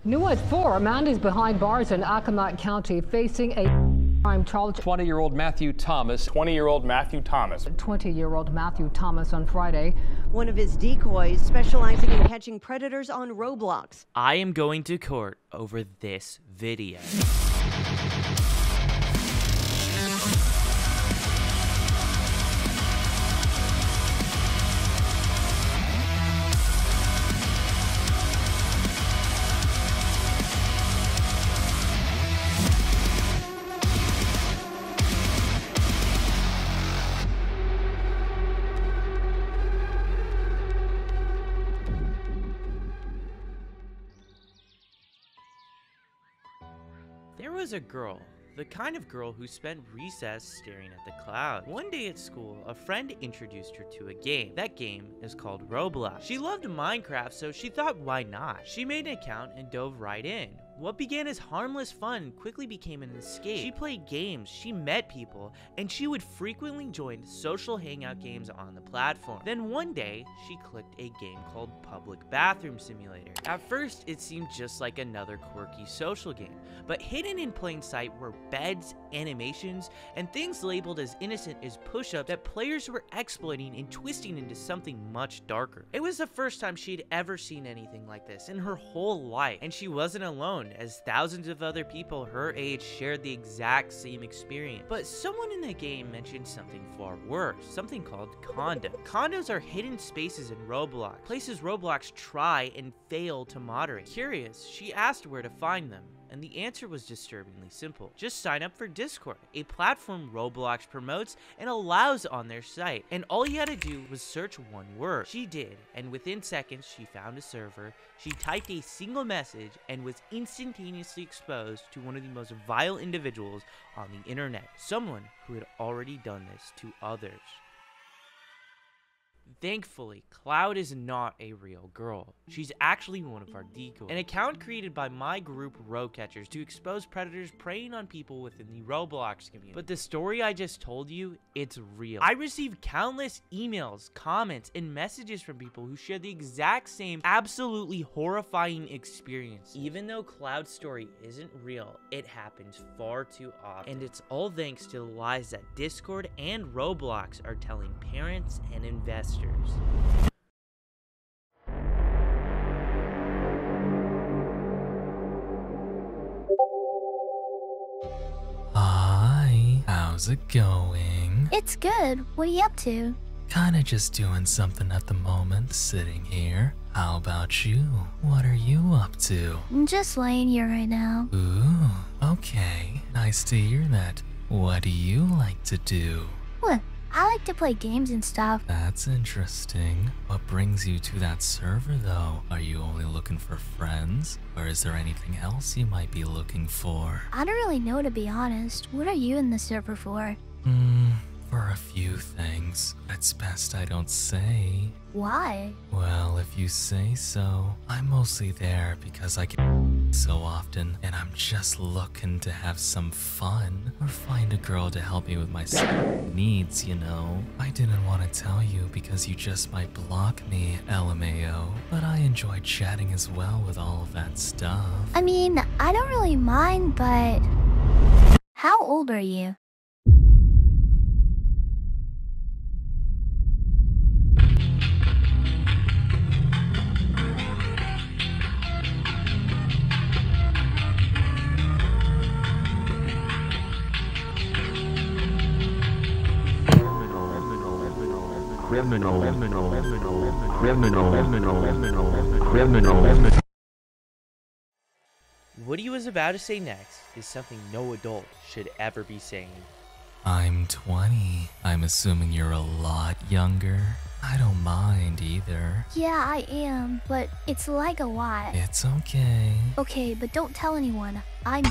New at 4, a man is behind bars in Accomack County facing a crime charge. 20-year-old Matthew Thomas. 20-year-old Matthew Thomas. 20-year-old Matthew Thomas on Friday. One of his decoys specializing in catching predators on Roblox. I am going to court over this video. There was a girl, the kind of girl who spent recess staring at the clouds. One day at school, a friend introduced her to a game. That game is called Roblox. She loved Minecraft, so she thought, why not? She made an account and dove right in. What began as harmless fun quickly became an escape. She played games, she met people, and she would frequently join social hangout games on the platform. Then one day, she clicked a game called Public Bathroom Simulator. At first, it seemed just like another quirky social game, but hidden in plain sight were beds, animations, and things labeled as innocent as push-ups that players were exploiting and twisting into something much darker. It was the first time she'd ever seen anything like this in her whole life, and she wasn't alone, as thousands of other people her age shared the exact same experience. But someone in the game mentioned something far worse, something called condos. Condos are hidden spaces in Roblox, places Roblox try and fail to moderate. Curious, she asked where to find them, and the answer was disturbingly simple. Just sign up for Discord, a platform Roblox promotes and allows on their site. And all you had to do was search one word. She did, and within seconds she found a server, she typed a single message, and was instantaneously exposed to one of the most vile individuals on the internet. Someone who had already done this to others. Thankfully, Cloud is not a real girl. She's actually one of our decoys. An account created by my group Rogue Catchers to expose predators preying on people within the Roblox community. But the story I just told you, it's real. I received countless emails, comments, and messages from people who share the exact same absolutely horrifying experience. Even though Cloud's story isn't real, it happens far too often. And it's all thanks to the lies that Discord and Roblox are telling parents and investors. Hi, how's it going? It's good. What are you up to? Kinda just doing something at the moment, sitting here. How about you? What are you up to? I'm just laying here right now. Ooh, okay. Nice to hear that. What do you like to do? What? I like to play games and stuff. That's interesting. What brings you to that server though? Are you only looking for friends? Or is there anything else you might be looking for? I don't really know, to be honest. What are you in the server for? For a few things. It's best I don't say. Why? Well, if you say so. I'm mostly there because I get so often, and I'm just looking to have some fun or find a girl to help me with my needs, you know. I didn't want to tell you because you just might block me, LMAO, but I enjoy chatting as well with all of that stuff. I mean, I don't really mind, but how old are you? Criminal. What he was about to say next is something no adult should ever be saying. I'm 20. I'm assuming you're a lot younger. I don't mind either. Yeah, I am, but it's like a lot. It's okay. Okay, but don't tell anyone. I'm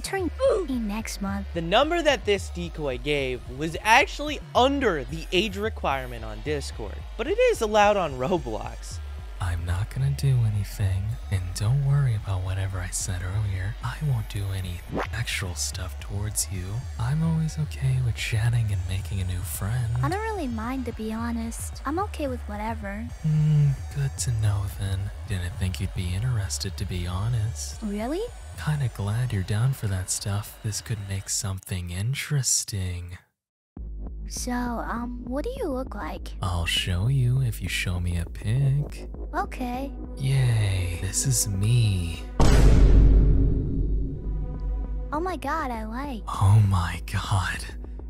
turning next month. The number that this decoy gave was actually under the age requirement on Discord, but it is allowed on Roblox. I'm not gonna do anything. And don't worry about whatever I said earlier. I won't do any sexual stuff towards you. I'm always okay with chatting and making a new friend. I don't really mind, to be honest. I'm okay with whatever. Good to know then. Didn't think you'd be interested, to be honest. Really? Kinda glad you're down for that stuff. This could make something interesting. So, what do you look like? I'll show you if you show me a pic. Okay. Yay, this is me. Oh my god, I like. Oh my god,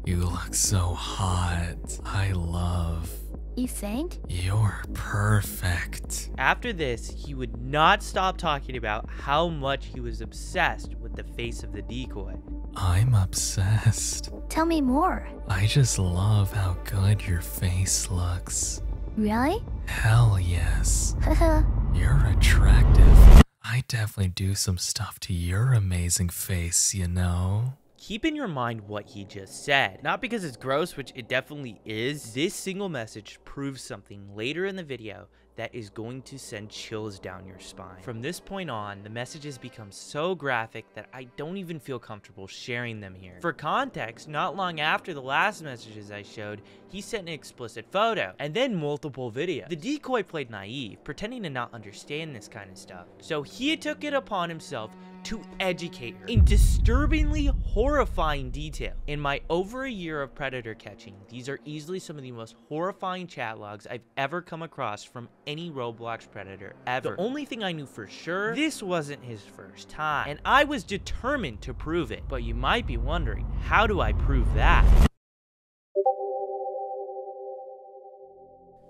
you look so hot. I love. You think? You're perfect. After this, he would not stop talking about how much he was obsessed with the face of the decoy. I'm obsessed. Tell me more. I just love how good your face looks. Really? Hell yes. Haha. You're attractive. I definitely do some stuff to your amazing face, you know? Keep in your mind what he just said. Not because it's gross, which it definitely is. This single message proves something later in the video that is going to send chills down your spine. From this point on, the messages become so graphic that I don't even feel comfortable sharing them here. For context, not long after the last messages I showed, he sent an explicit photo, and then multiple videos. The decoy played naive, pretending to not understand this kind of stuff. So he took it upon himself to educate her in disturbingly horrifying detail. In my over a year of predator catching, these are easily some of the most horrifying chat logs I've ever come across from any Roblox predator ever. The only thing I knew for sure, this wasn't his first time, and I was determined to prove it. But you might be wondering, how do I prove that?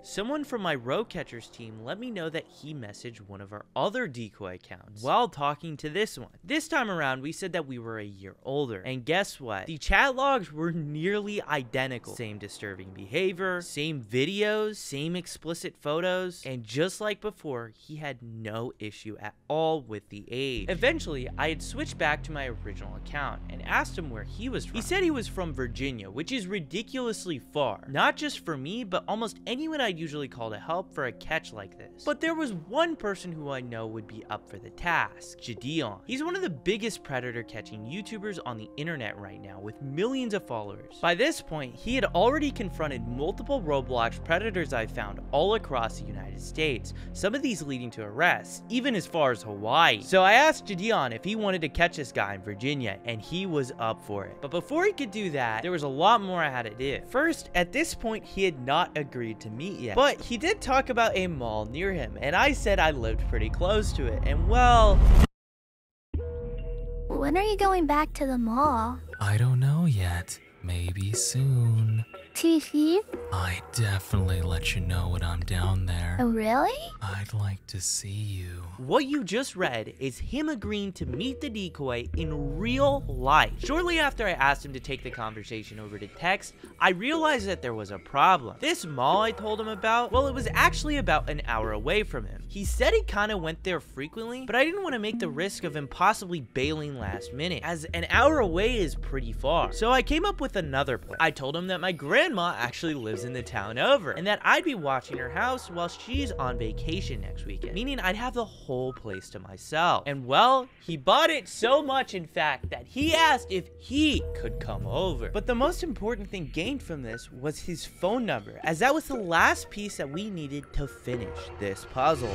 Someone from my row catchers team let me know that he messaged one of our other decoy accounts while talking to this one. This time around, we said that we were a year older, and guess what? The chat logs were nearly identical. Same disturbing behavior, same videos, same explicit photos, and just like before, he had no issue at all with the age. Eventually, I had switched back to my original account and asked him where he was from. He said he was from Virginia, which is ridiculously far. Not just for me, but almost anyone I'd usually call to help for a catch like this. But there was one person who I know would be up for the task, JiDion. He's one of the biggest predator catching YouTubers on the internet right now, with millions of followers. By this point, he had already confronted multiple Roblox predators I found all across the United States, some of these leading to arrests, even as far as Hawaii. So I asked JiDion if he wanted to catch this guy in Virginia, and he was up for it. But before he could do that, there was a lot more I had to do. First, at this point, he had not agreed to meet yet. But he did talk about a mall near him, and I said I lived pretty close to it, and well... When are you going back to the mall? I don't know yet. Maybe soon. Tee-hee? I definitely let you know when I'm down there. Oh, really? I'd like to see you. What you just read is him agreeing to meet the decoy in real life. Shortly after I asked him to take the conversation over to text, I realized that there was a problem. This mall I told him about, well, it was actually about an hour away from him. He said he kind of went there frequently, but I didn't want to make the risk of him possibly bailing last minute, as an hour away is pretty far. So I came up with another plan. I told him that my grandma actually lives in the town over, and that I'd be watching her house while she's on vacation next weekend, meaning I'd have the whole place to myself. And well, he bought it so much, in fact, that he asked if he could come over. But the most important thing gained from this was his phone number, as that was the last piece that we needed to finish this puzzle.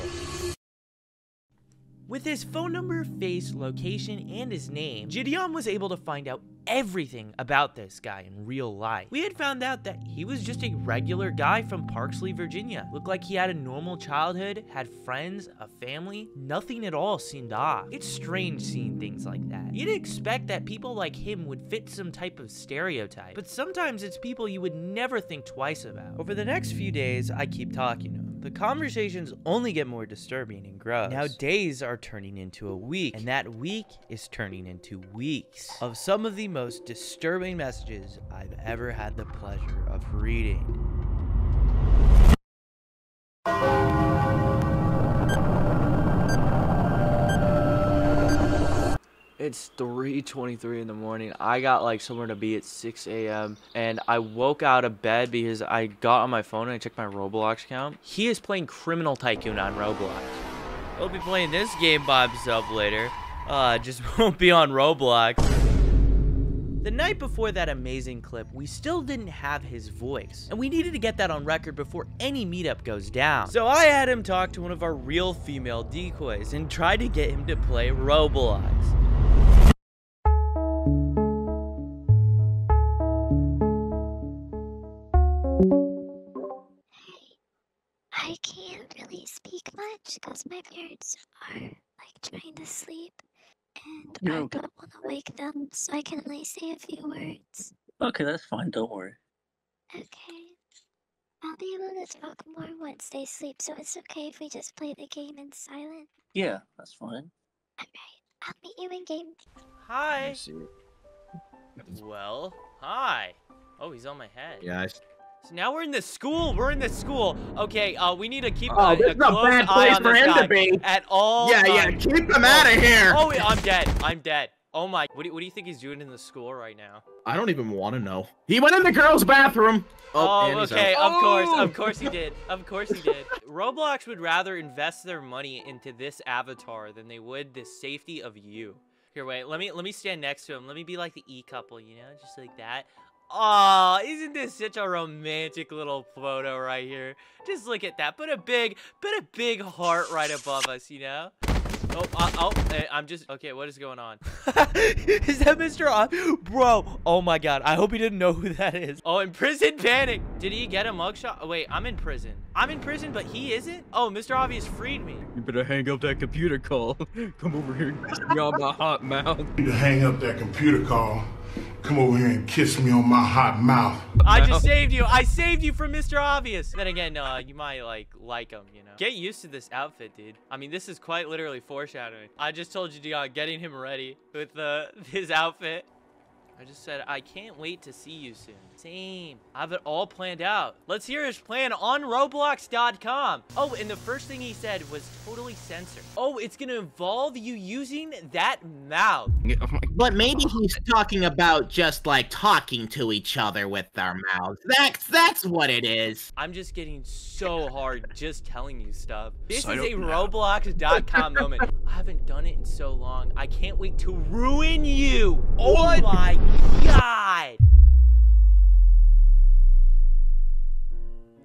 With his phone number, face, location, and his name, JiDion was able to find out everything about this guy in real life. We had found out that he was just a regular guy from Parksley, Virginia. Looked like he had a normal childhood, had friends, a family. Nothing at all seemed off. It's strange seeing things like that. You'd expect that people like him would fit some type of stereotype, but sometimes it's people you would never think twice about. Over the next few days, I keep talking to him. The conversations only get more disturbing and gross. Now days are turning into a week, and that week is turning into weeks of some of the most disturbing messages I've ever had the pleasure of reading. It's 3:23 in the morning. I got like somewhere to be at 6 a.m. and I woke out of bed because I got on my phone and I checked my Roblox account. He is playing Criminal Tycoon on Roblox. We'll be playing this game by himself later. Just won't be on Roblox. The night before that amazing clip, we still didn't have his voice, and we needed to get that on record before any meetup goes down. So I had him talk to one of our real female decoys and try to get him to play Roblox. I can't really speak much because my parents are like trying to sleep and I don't want to wake them, so I can only say a few words. Okay, that's fine. Don't worry. Okay. I'll be able to talk more once they sleep, so it's okay if we just play the game in silence. Yeah, that's fine. Alright, I'll meet you in game. Hi. Well, hi. Oh, he's on my head. Yeah. So now we're in the school. We're in the school. Okay, we need to keep Oh, a this is a close bad eye place on for this him guy to be. at all Yeah, yeah, times. keep him out of here. Oh, I'm dead. I'm dead. Oh my. What do you think he's doing in the school right now? I don't even want to know. He went in the girls' bathroom. Oh, and he's okay. out. Of course he did. Of course he did. Roblox would rather invest their money into this avatar than they would the safety of you. Here, wait. Let me stand next to him. Let me be like the E-couple, you know, just like that. Oh, isn't this such a romantic little photo right here? Just look at that. Put a big heart right above us, you know? I'm just... Okay, what is going on? Is that Mr. Bro, oh my god. I hope he didn't know who that is. Oh, in prison panic. Did he get a mugshot? Oh, wait, I'm in prison. I'm in prison, but he isn't? Oh, Mr. Obvious freed me. You better hang up that computer call. Come over here and kiss me on my hot mouth. You need to hang up that computer call. Come over here and kiss me on my hot mouth. I just saved you. I saved you from Mr. Obvious. Then again, you might like him, you know. Get used to this outfit, dude. I mean, this is quite literally foreshadowing. I just told you, JiDion, getting him ready with his outfit. I just said, I can't wait to see you soon. Same. I have it all planned out. Let's hear his plan on Roblox.com. Oh, and the first thing he said was totally censored. Oh, it's gonna involve you using that mouth. But maybe he's talking about just like talking to each other with our mouths. That's what it is. I'm just getting so hard just telling you stuff. This is a Roblox.com moment. I haven't done it in so long. I can't wait to ruin you. Oh my god.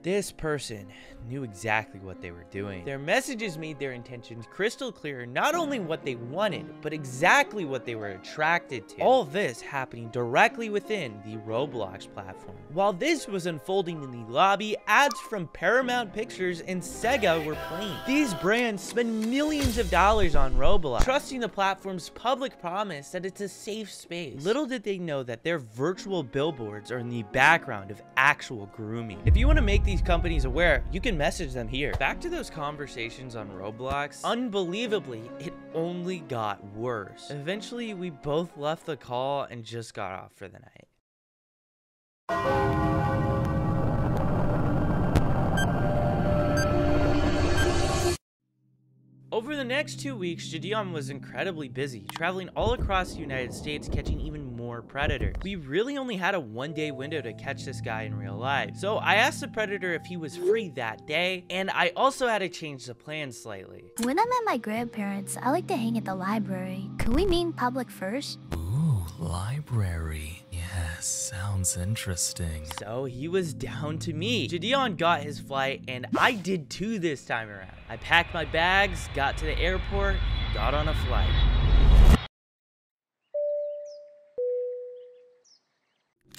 This person knew exactly what they were doing. Their messages made their intentions crystal clear, not only what they wanted, but exactly what they were attracted to. All this happening directly within the Roblox platform. While this was unfolding in the lobby, ads from Paramount Pictures and Sega were playing. These brands spend millions of dollars on Roblox, trusting the platform's public promise that it's a safe space. Little did they know that their virtual billboards are in the background of actual grooming. If you want to make these companies aware, you can message them here. Back to those conversations on Roblox. Unbelievably, it only got worse. Eventually, we both left the call and just got off for the night. Over the next 2 weeks, JiDion was incredibly busy, traveling all across the United States, catching even more predators. We really only had a one-day window to catch this guy in real life. So I asked the predator if he was free that day, and I also had to change the plan slightly. When I'm at my grandparents', I like to hang at the library. Could we meet in public first? Ooh, library. Yes, sounds interesting. So he was down to meet. JiDion got his flight, and I did too this time around. I packed my bags, got to the airport, got on a flight.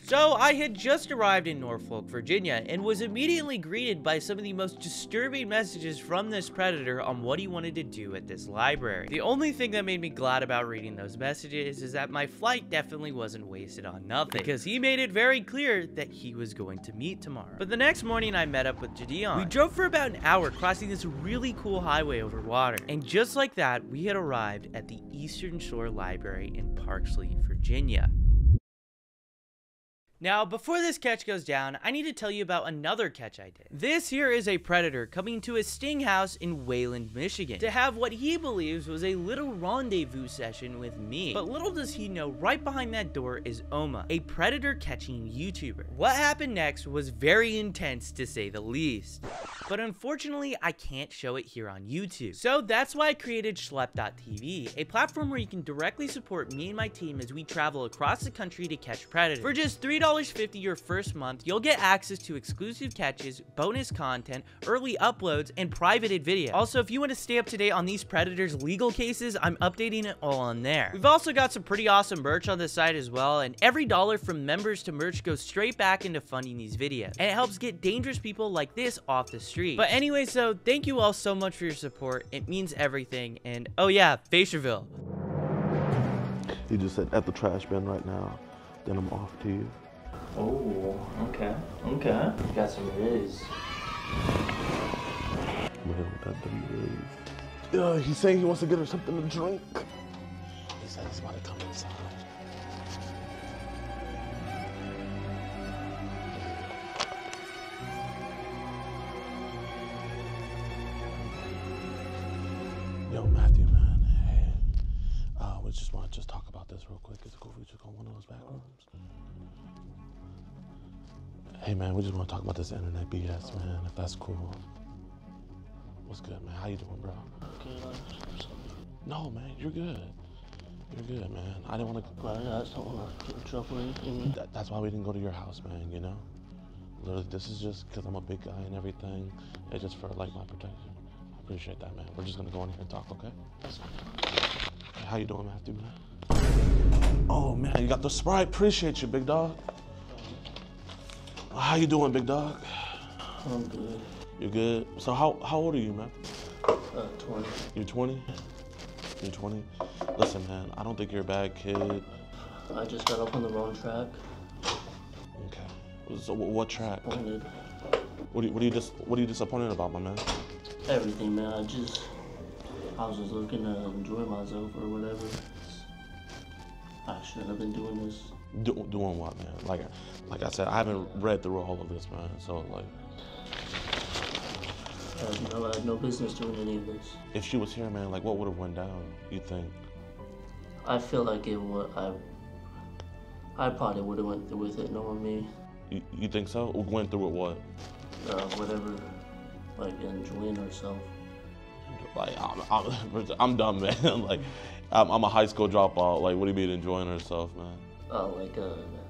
So I had just arrived in Norfolk, Virginia, and was immediately greeted by some of the most disturbing messages from this predator on what he wanted to do at this library. The only thing that made me glad about reading those messages is that my flight definitely wasn't wasted on nothing, because he made it very clear that he was going to meet tomorrow. But the next morning I met up with JiDion. We drove for about an hour, crossing this really cool highway over water, and just like that, we had arrived at the Eastern Shore Library in Parksley, Virginia. Now, before this catch goes down, I need to tell you about another catch I did. This here is a predator coming to a sting house in Wayland, Michigan, to have what he believes was a little rendezvous session with me. But little does he know, right behind that door is Oma, a predator catching YouTuber. What happened next was very intense, to say the least. But unfortunately, I can't show it here on YouTube. So that's why I created Schlep.tv, a platform where you can directly support me and my team as we travel across the country to catch predators. For just $3.50 your first month, you'll get access to exclusive catches, bonus content, early uploads, and privated videos. Also, if you want to stay up to date on these predators' legal cases, I'm updating it all on there. We've also got some pretty awesome merch on the site as well, and every dollar from members to merch goes straight back into funding these videos, and it helps get dangerous people like this off the street. But anyway, so thank you all so much for your support. It means everything, and oh yeah, face reveal. He just said at the trash bin right now, then I'm off to you. Oh, okay, okay. You got some riz. Yeah, he's saying he wants to get her something to drink. He said he's about to come inside. Yo, Matthew, man. Hey, we just want to talk about this real quick. Is it cool if we just go in one of those back rooms? Hey, man, we just want to talk about this internet BS, man, if that's cool. What's good, man? How you doing, bro? No, man, you're good. You're good, man. I didn't want to... I just don't want to get in trouble or anything. That's why we didn't go to your house, man, you know? Literally, this is just because I'm a big guy and everything. It's just for, like, my protection. I appreciate that, man. We're just going to go in here and talk, okay? Hey, how you doing, Matthew, man? Oh, man, you got the Sprite. Appreciate you, big dog. How you doing, big dog? I'm good. You're good? So how old are you, man? 20. You're 20? You're 20? Listen, man, I don't think you're a bad kid. I just got up on the wrong track. Okay. So what track? Disappointed. What are you disappointed about, my man? Everything, man. I was just looking to enjoy myself or whatever. I shouldn't have been doing this. Doing what, man? Like I said, I haven't read through all of this, man. So like, I had no business doing any of this. If she was here, man, like what would have went down? You think? I feel like it would. I probably would have went through with it, knowing me. You think so? Went through with what? Whatever, like enjoying herself. Like I'm done, man. Like I'm a high school dropout. Like what do you mean enjoying herself, man? Like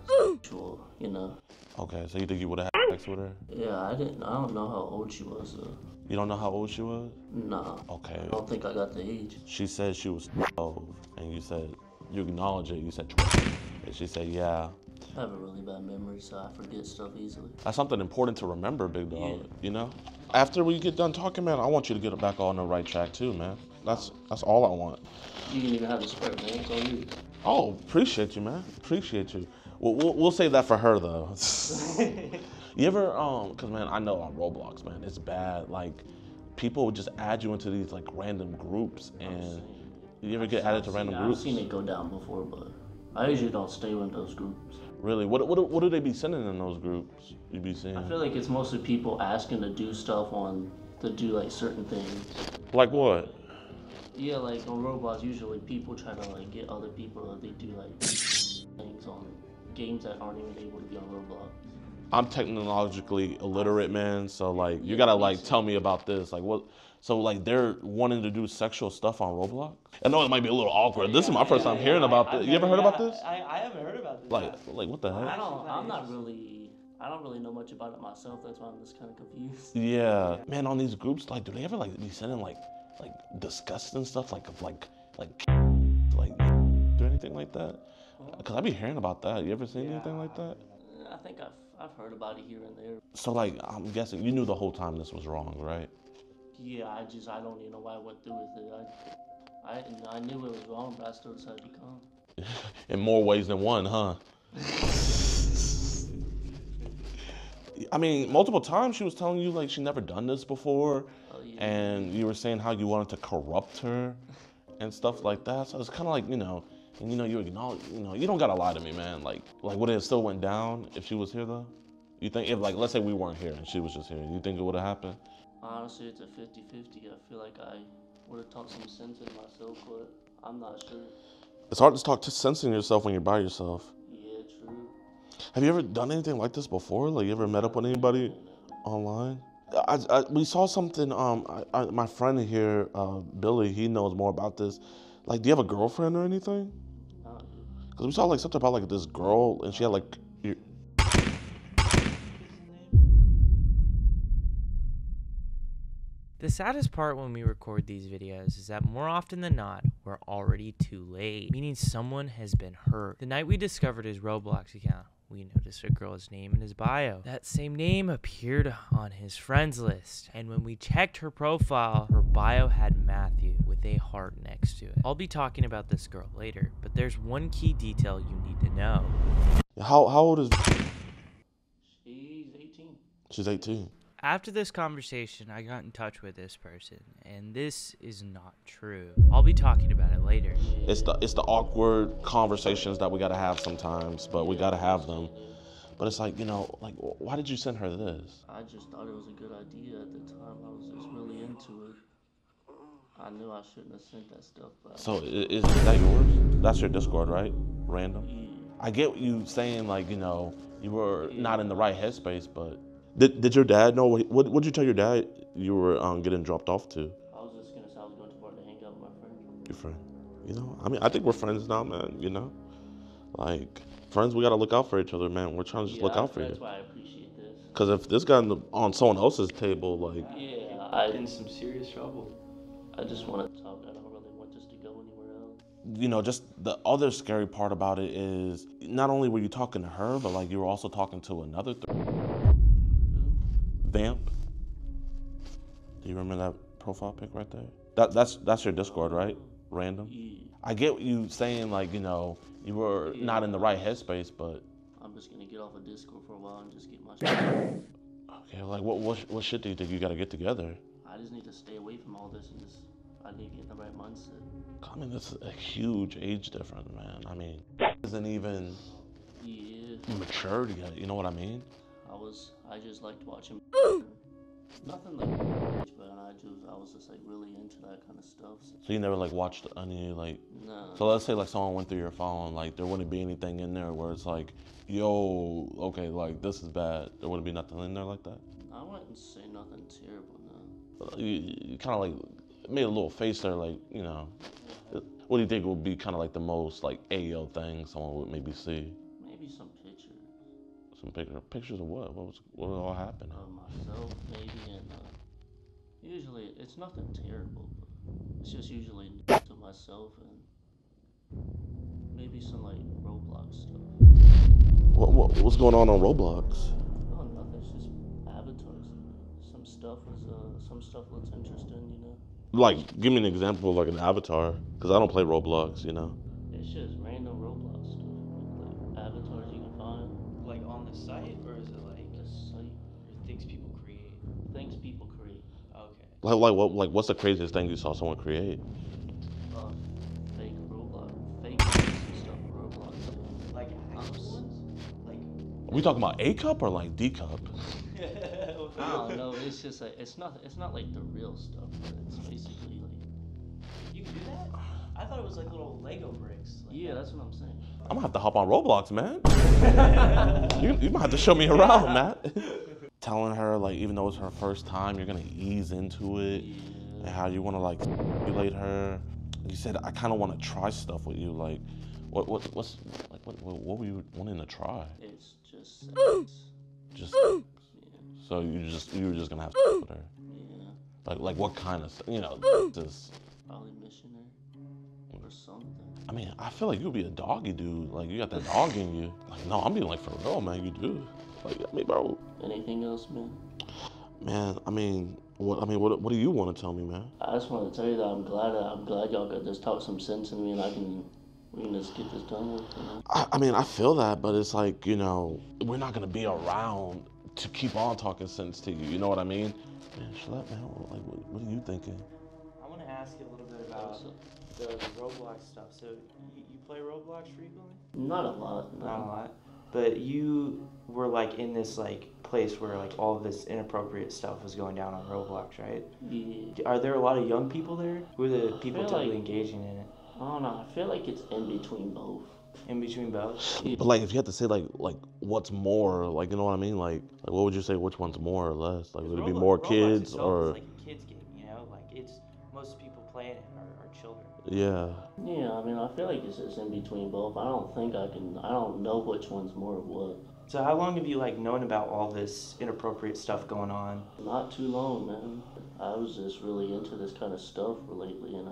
sexual, you know. Okay, so you think you would have had sex with her? Yeah, I don't know how old she was. You don't know how old she was? Nah. Okay. I don't think I got the age. She said she was 12, and you said you acknowledge it. You said 12, and she said yeah. I have a really bad memory, so I forget stuff easily. That's something important to remember, big dog. Yeah. You know. After we get done talking, man, I want you to get back on the right track too, man. That's all I want. You can even have the Sprite, man. It's all you. Oh, appreciate you, man. Appreciate you. We'll save that for her though. You ever cause man, I know on Roblox, man, it's bad. Like people would just add you into these like random groups, and you ever get added to random groups? I've seen it go down before, but I usually don't stay in those groups. Really? What do they be sending in those groups? You be seeing? I feel like it's mostly people asking to do stuff to do like certain things. Like what? Yeah, like on Roblox, usually people try to like get other people they do like things on games that aren't even able to be on Roblox. I'm technologically illiterate, man. So like, you gotta like tell me about this. Like what? So like, they're wanting to do sexual stuff on Roblox. I know it might be a little awkward. This is my first time hearing about this. You ever heard about this? I haven't heard about this. Like what the heck? I don't really know much about it myself. That's why I'm just kind of confused. Yeah, man. On these groups, like, do they ever like be sending like disgusting stuff, like or anything like that? Cause I be hearing about that. You ever seen anything like that? I think I've heard about it here and there. So like, I'm guessing you knew the whole time this was wrong, right? Yeah, I don't even know why I went through with it. I knew it was wrong, but I still decided to come. In more ways than one, huh? I mean, multiple times she was telling you like she never done this before, and you were saying how you wanted to corrupt her and stuff like that. So it's kind of like, you know, And you know, you acknowledge, you know, you don't gotta lie to me, man. Like would it have still went down if she was here though? You think if, like, let's say we weren't here and she was just here, you think it would have happened? Honestly, it's a 50-50. I feel like I would have talked some sense in myself, but I'm not sure. It's hard to talk sense in yourself when you're by yourself. Yeah, true. Have you ever done anything like this before? Like, you ever met up with anybody online? We saw something, my friend here, Billy, he knows more about this. Like, do you have a girlfriend or anything? Because we saw, like, something about, like, this girl, and she had, like, The saddest part when we record these videos is that more often than not, we're already too late, meaning someone has been hurt. The night we discovered his Roblox account, we noticed a girl's name in his bio. That same name appeared on his friends list, and when we checked her profile, her bio had Matthew with a heart next to it. I'll be talking about this girl later, but there's one key detail you need to know. How old is... She's 18. She's 18. After this conversation, I got in touch with this person, and this is not true. I'll be talking about it later. It's the awkward conversations that we gotta have sometimes, but we gotta have them. But it's like, you know, like, why did you send her this? I just thought it was a good idea at the time. I was just really into it. I knew I shouldn't have sent that stuff. But So is that yours? That's your Discord, right? Random? Yeah. I get you saying, like, you know, you were not in the right headspace, but did your dad know? What did you tell your dad you were getting dropped off to? I was just gonna say I was going to bar to hang out with my friend. Your friend? You know, I mean, I think we're friends now, man. You know, like friends, we gotta look out for each other, man. We're trying to just look out for you. That's why I appreciate this. Because if this got on someone else's table, like, yeah, I'm in some serious trouble. I just want to talk. I don't really want this to go anywhere else. You know, just the other scary part about it is not only were you talking to her, but like you were also talking to another Vamp. Do you remember that profile pic right there? That's your Discord, right? Random. Yeah. I get you saying, like, you know, you were not in the right headspace, but I'm just gonna get off of Discord for a while and just get my shit. Okay, like what shit do you think you gotta get together? I just need to stay away from all this and just I need to get in the right mindset. I mean, that's a huge age difference, man. I mean, isn't even matured yet. You know what I mean? I just liked watching. Nothing like, but I was just like really into that kind of stuff. So you never like watched any like? No. So let's say like someone went through your phone, like there wouldn't be anything in there where it's like, yo, okay, like this is bad. There wouldn't be nothing in there like that. I wouldn't say nothing terrible, no. You kind of like made a little face there, like, you know. What do you think would be kind of like the most like AO thing someone would maybe see? Maybe some pictures. Some pictures of what? What all happened? Myself, maybe, and usually it's nothing terrible. But it's just usually to myself and maybe some like Roblox stuff. What's going on Roblox? Oh, nothing. It's just avatars. Some stuff looks interesting, you know. Like, give me an example of like an avatar, because I don't play Roblox, you know. It's just random Roblox stuff, like avatars you can find. Like on the site, or is it like the site? Or things people create? Things people create. Okay. What's the craziest thing you saw someone create? Fake Roblox, fake stuff Roblox. Like actual ones? Like. Are we talking about A cup or like D cup? I don't know. It's just like it's not like the real stuff, but it's basically like. You can do that? I thought it was like little Lego bricks. Like yeah, that's what I'm saying. I'm gonna have to hop on Roblox, man. you might have to show me around, Matt. Telling her, like, even though it's her first time, you're gonna ease into it, and how you want to like stimulate her. You said, I kind of want to try stuff with you. Like, what were you wanting to try? It's just sex. Just. Yeah. So you were just gonna have sex with her. Yeah. Like what kind of, you know, just. Probably missionary or something. I mean, I feel like you'd be a doggy dude. Like, you got that dog in you. Like, no, I'm being like, for real, man, you do. Like, I mean, bro. Anything else, man? Man, what do you want to tell me, man? I just want to tell you that I'm glad y'all got just talk some sense in me, and we can just get this done with, you know? I mean, I feel that, but it's like, you know, we're not gonna be around to keep on talking sense to you. You know what I mean? Man, Schlep, man, like, what are you thinking? I want to ask you a little bit about the Roblox stuff. So you play Roblox frequently? Not a lot. No. Not a lot. But you were like in this like place where like all this inappropriate stuff was going down on Roblox, right? Yeah. Are there a lot of young people there? Who are the people typically like, engaging in it? I don't know. I feel like it's in between both. In between both? But like, if you had to say like what's more, like, you know what I mean? Like what would you say? Which one's more or less? Like, would it be more kids or? It's like a kids game, you know? Like it's most people playing it are children. Yeah. Yeah, I mean, I feel like it's just in between both. I don't know which one's more of what. So how long have you like known about all this inappropriate stuff going on? Not too long, man. I was just really into this kind of stuff lately, and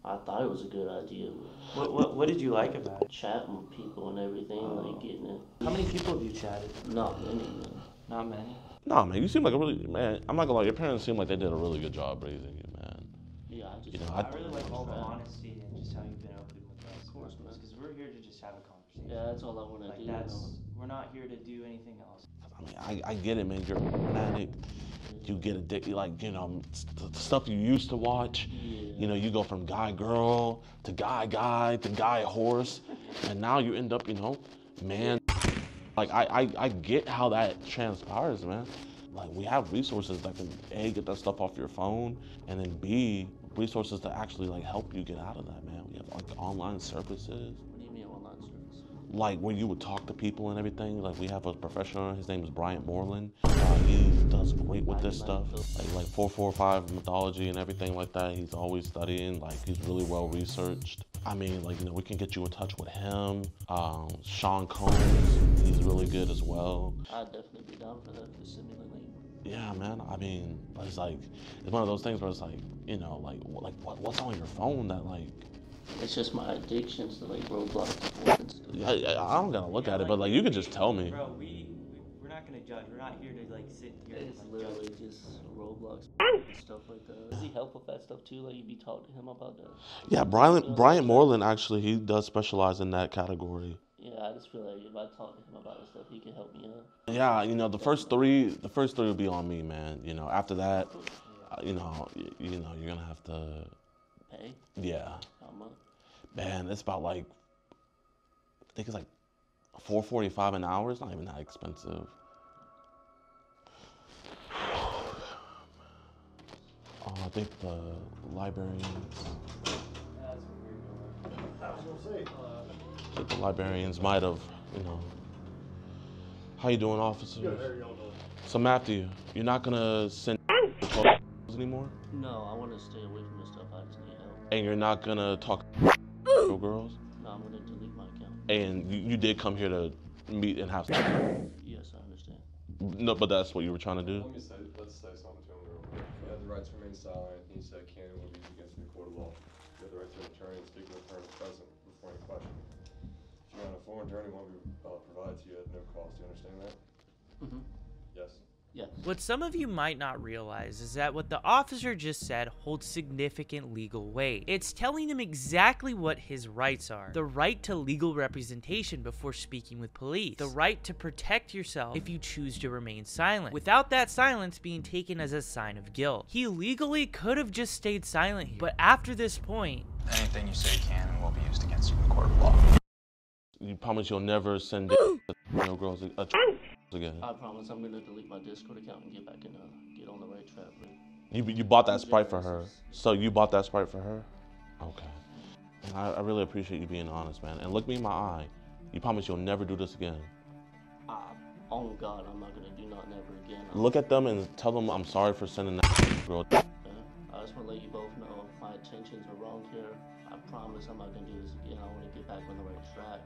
I thought it was a good idea. What did you like about it? Chatting with people and everything, like getting it. How many people have you chatted? Not many, man. Not many? Nah, man, you seem like a really, man, I'm not gonna lie, your parents seem like they did a really good job raising you, man. Yeah, I really like all the honesty and just how you've been open with us. Of course, man. Because we're here to just have a conversation. Yeah, that's all I want to do. We're not here to do anything else. I mean, I get it, man. You're an addict. You get addicted, like, you know, the stuff you used to watch. Yeah. You know, you go from guy girl to guy to guy horse, and now you end up, you know, man. Like I get how that transpires, man. Like, we have resources that can A, get that stuff off your phone, and then B, resources to actually like help you get out of that, man. We have like online services. What do you mean online services? Like where you would talk to people and everything. Like, we have a professional, his name is Bryant Moreland. He does great with this stuff. Like 445 mythology and everything like that. He's always studying, like he's really well researched. I mean, like, you know, we can get you in touch with him. Sean Combs, he's really good as well. I'd definitely be down for that, to send me the link. Yeah, man, I mean, it's like, it's one of those things where it's like, you know, like what's on your phone that like, it's just my addictions to like Roblox and stuff. I don't gotta look at it, but like, you could just tell me. Bro, we're not gonna judge. We're not here to like sit here. It's and, literally just Roblox and stuff like that. Does he help with that stuff too? Like, you be talking to him about that? Yeah, Bryant Moreland, actually, he does specialize in that category. Yeah, I just feel like if I talk to him about this stuff, he can help me out. Yeah, you know, the first three will be on me, man. You know, after that, you know, you're gonna have to pay. Yeah. How much? Man, it's about like, I think it's like $4.45 an hour. It's not even that expensive. Oh, I think the librarians. I think the librarians might have, you know. How you doing, officers? Good, how are y'all doing? So Matthew, you're not gonna send anymore? No, I want to stay away from this stuff. I just need help. And you're not gonna talk to girls? No, I'm gonna delete my account. And you did come here to meet and have sex? Yes, I understand. No, but that's what you were trying to do? Let's say something to him real quick. You have the right to remain silent. He said can and will be used against the court of law. You have the right to an attorney and speak with an attorney present before any question. If you want a foreign attorney, won't be provided to you at no cost. Do you understand that? Mm-hmm. Yes. Yeah. What some of you might not realize is that what the officer just said holds significant legal weight. It's telling him exactly what his rights are. The right to legal representation before speaking with police. The right to protect yourself if you choose to remain silent, without that silence being taken as a sign of guilt. He legally could have just stayed silent here, but after this point, anything you say can and will be used against you in the court of law. You promise you'll never send no girls again? I promise I'm gonna delete my Discord account and get back in, get on the right track. You bought that Sprite for her? So you bought that Sprite for her? Okay. And I really appreciate you being honest, man. And look me in my eye. You promise you'll never do this again? Oh God, I'm not gonna do not never again. Look at them and tell them I'm sorry for sending that girl. I just want to let you both know my intentions are wrong here. I promise I'm not gonna do this again. I want to get back on the right track.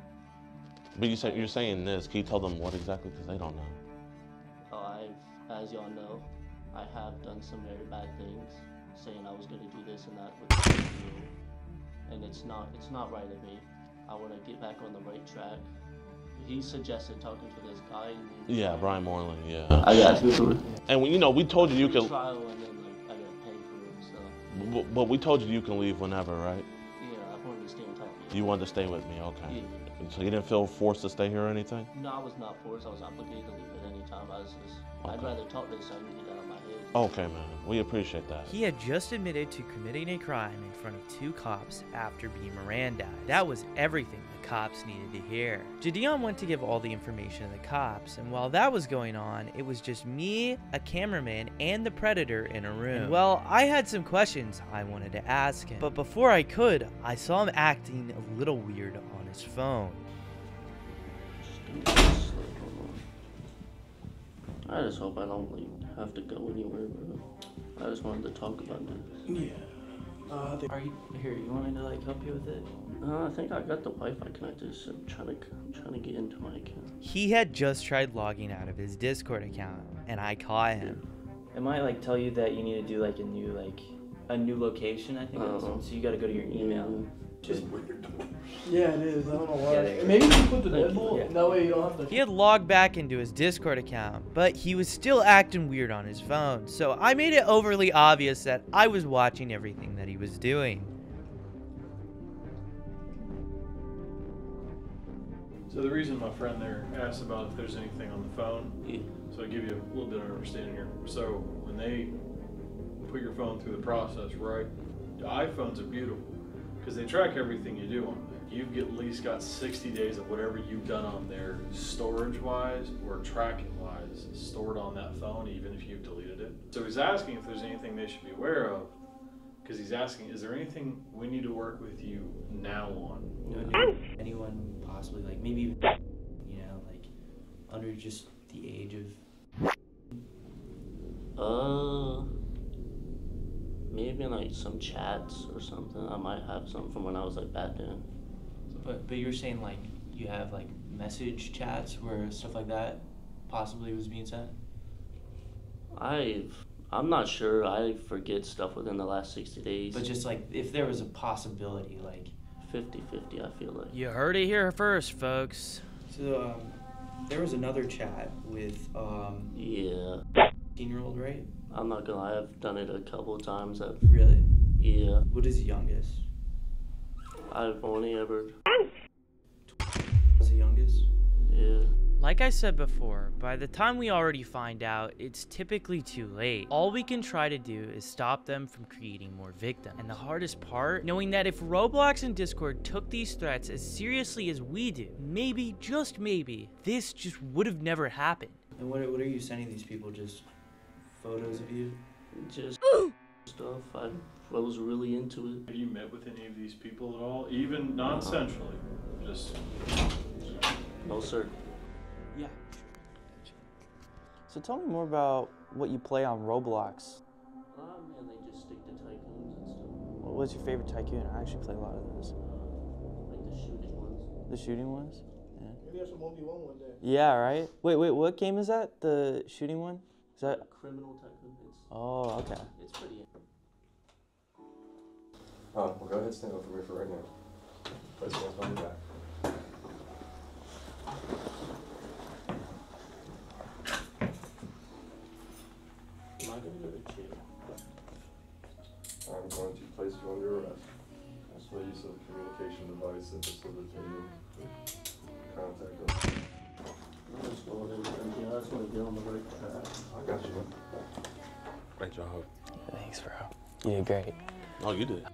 But you're saying this. Can you tell them what exactly? Because they don't know. Oh, as y'all know, I have done some very bad things, saying I was gonna do this and that with you, and it's not right of me. I want to get back on the right track. He suggested talking to this guy. Yeah, Brian Moreland. Yeah. I got you. And we told you could. Trial and then I gotta pay for it. So. But we told you can leave whenever, right? Yeah, I wanted to stay on top of you. You wanted to stay with me, okay. Yeah. So you didn't feel forced to stay here or anything? No, I was not forced. I was obligated to leave at any time. I'd rather talk to this so I can get out of my head. Okay, man. We appreciate that. He had just admitted to committing a crime in front of 2 cops after being Mirandized. That was everything the cops needed to hear. JiDion went to give all the information to the cops, and while that was going on, it was just me, a cameraman, and the Predator in a room. And well, I had some questions I wanted to ask him, but before I could, I saw him acting a little weird on his phone. I just hope I don't have to go anywhere, bro. I just wanted to talk about this. Yeah. Are you here? You want me to help you with it? I think I got the Wi-Fi connected, so I'm trying to get into my account. He had just tried logging out of his Discord account, and I caught him. It might tell you that you need to do a new location. I think so you got to go to your email. Just yeah, it is. I don't know why. Yeah, maybe you can put the deadbolt. Yeah. That way you don't have to. He had logged back into his Discord account, but he was still acting weird on his phone. So I made it overly obvious that I was watching everything that he was doing. So the reason my friend there asked about if there's anything on the phone, so I'll give you a little bit of understanding here. So when they put your phone through the process, right, the iPhones are beautiful because they track everything you do on there. You've at least got 60 days of whatever you've done on there, storage-wise or tracking-wise, stored on that phone, even if you've deleted it. So he's asking if there's anything they should be aware of, because he's asking, is there anything we need to work with you now on? Anyone possibly, maybe even, under just the age of... Maybe some chats or something. I might have something from when I was back then. But you're saying you have message chats where stuff like that possibly was being sent? I'm not sure. I forget stuff within the last 60 days. But just if there was a possibility 50-50, I feel like. You heard it here first, folks. So there was another chat with yeah, 18-year-old, right? I'm not gonna lie, I've done it a couple of times. Really? Yeah. What is the youngest? I've only ever... Was the youngest? Yeah. Like I said before, by the time we already find out, it's typically too late. All we can try to do is stop them from creating more victims. And the hardest part, knowing that if Roblox and Discord took these threats as seriously as we do, maybe, just maybe, this just would have never happened. And what are you sending these people? Just photos of you? Just stuff. I was really into it. Have you met with any of these people at all? Even non-sensually? Just... No, sir. Yeah. So tell me more about what you play on Roblox. Man, they just stick to tycoons and stuff. What's your favorite tycoon? I actually play a lot of those. The shooting ones. The shooting ones? Yeah. Maybe have some 1v1 one day. Yeah, right? Wait, what game is that? The shooting one? Is that... Criminal tycoon. Oh, okay. It's pretty... Well, go ahead and stand up for me for right now. Place your hands behind your back. Am I going to go to jail? I'm going to place you under arrest. That's the use of communication device and facilitating contact us. I just want to get on the right track. I got you. Great job. Thanks, bro. You did great. Oh, you did.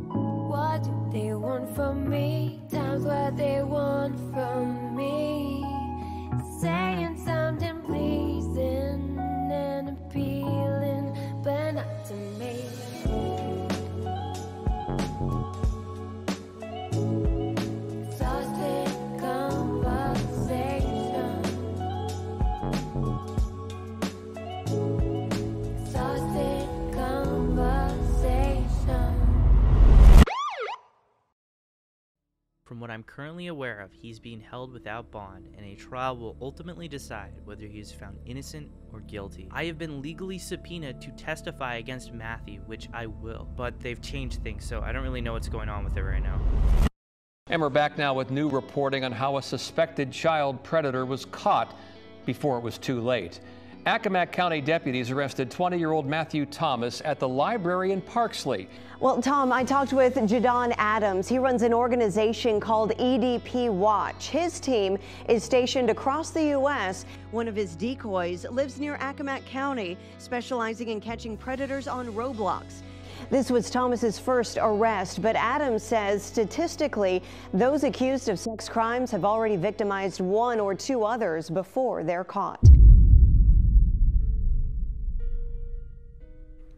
What do they want from me? Times what they want from me. Saying something pleasing and appealing, but not to me. Exhausted conversation. Exhausted conversation. From what I'm currently aware of, he's being held without bond, and a trial will ultimately decide whether he is found innocent or guilty. I have been legally subpoenaed to testify against Matthew, which I will, but they've changed things, so I don't really know what's going on with it right now. And we're back now with new reporting on how a suspected child predator was caught before it was too late. Accomack County deputies arrested 20-year-old Matthew Thomas at the library in Parksley. Well, Tom, I talked with JiDion Adams. He runs an organization called EDP Watch. His team is stationed across the U.S. One of his decoys lives near Accomack County, specializing in catching predators on Roblox. This was Thomas's first arrest, but Adams says statistically, those accused of sex crimes have already victimized 1 or 2 others before they're caught.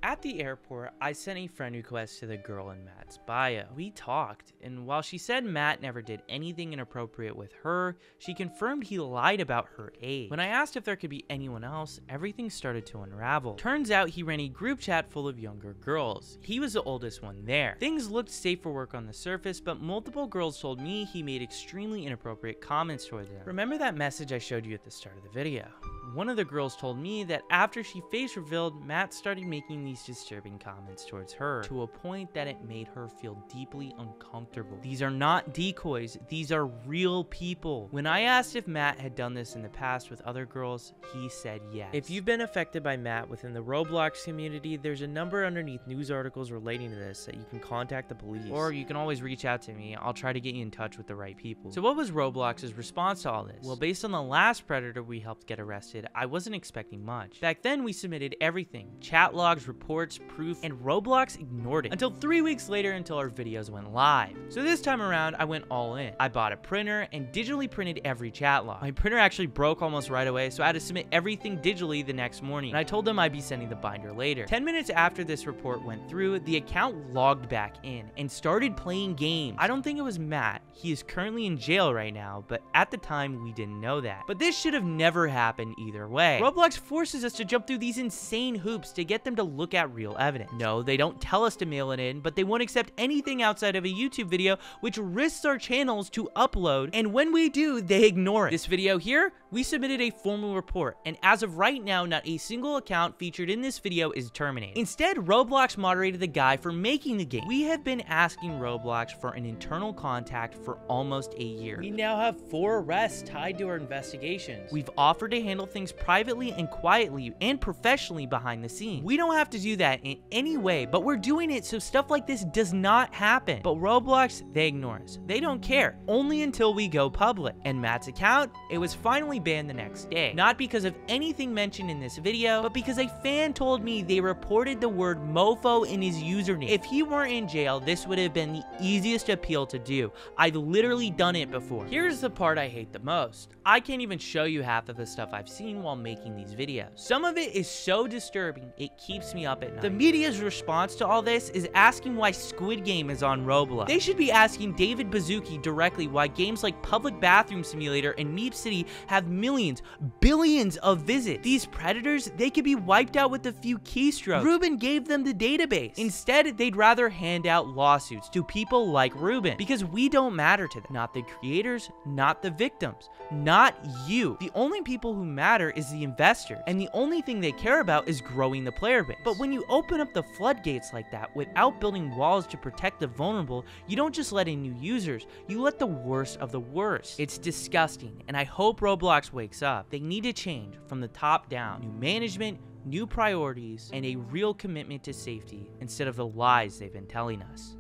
At the airport, I sent a friend request to the girl in Matt's bio. We talked, and while she said Matt never did anything inappropriate with her, she confirmed he lied about her age. When I asked if there could be anyone else, everything started to unravel. Turns out he ran a group chat full of younger girls. He was the oldest one there. Things looked safe for work on the surface, but multiple girls told me he made extremely inappropriate comments toward them. Remember that message I showed you at the start of the video? One of the girls told me that after she face revealed, Matt started making these disturbing comments towards her to a point that it made her feel deeply uncomfortable. These are not decoys, these are real people. When I asked if Matt had done this in the past with other girls, he said yes. If you've been affected by Matt within the Roblox community, there's a number underneath news articles relating to this that you can contact the police, or you can always reach out to me. I'll try to get you in touch with the right people. So what was Roblox's response to all this? Well, based on the last predator we helped get arrested, I wasn't expecting much. Back then, we submitted everything: chat logs, reports, proof, and Roblox ignored it until 3 weeks later until our videos went live. So this time around, I went all in. I bought a printer and digitally printed every chat log. My printer actually broke almost right away, so I had to submit everything digitally the next morning, and I told them I'd be sending the binder later. 10 minutes after this report went through, the account logged back in and started playing games. I don't think it was Matt. He is currently in jail right now, but at the time, we didn't know that. But this should have never happened either way. Roblox forces us to jump through these insane hoops to get them to look at real evidence. No, they don't tell us to mail it in, but they won't accept anything outside of a YouTube video, which risks our channels to upload, and when we do, they ignore it. This video here, we submitted a formal report, and as of right now, not a single account featured in this video is terminated. Instead, Roblox moderated the guy for making the game. We have been asking Roblox for an internal contact for almost a year. We now have 4 arrests tied to our investigations. We've offered to handle things privately and quietly and professionally behind the scenes. We don't have to do that in any way, but we're doing it so stuff like this does not happen. But Roblox, they ignore us. They don't care, only until we go public. And Matt's account, it was finally banned the next day. Not because of anything mentioned in this video, but because a fan told me they reported the word mofo in his username. If he weren't in jail, this would have been the easiest appeal to do. I've literally done it before. Here's the part I hate the most. I can't even show you half of the stuff I've seen while making these videos. Some of it is so disturbing, it keeps me up at night. The media's response to all this is asking why Squid Game is on Roblox. They should be asking David Baszucki directly why games like Public Bathroom Simulator and Meep City have millions, billions of visits. These predators, they could be wiped out with a few keystrokes. Ruben gave them the database. Instead, they'd rather hand out lawsuits to people like Ruben because we don't matter to them. Not the creators, not the victims, not you. The only people who matter is the investors, and the only thing they care about is growing the player base. But when you open up the floodgates like that without building walls to protect the vulnerable, you don't just let in new users, you let the worst of the worst. It's disgusting, and I hope Roblox wakes up. They need to change from the top down. New management, new priorities, and a real commitment to safety instead of the lies they've been telling us.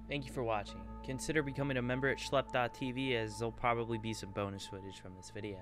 Thank you for watching. Consider becoming a member at Schlep.tv, as there'll probably be some bonus footage from this video.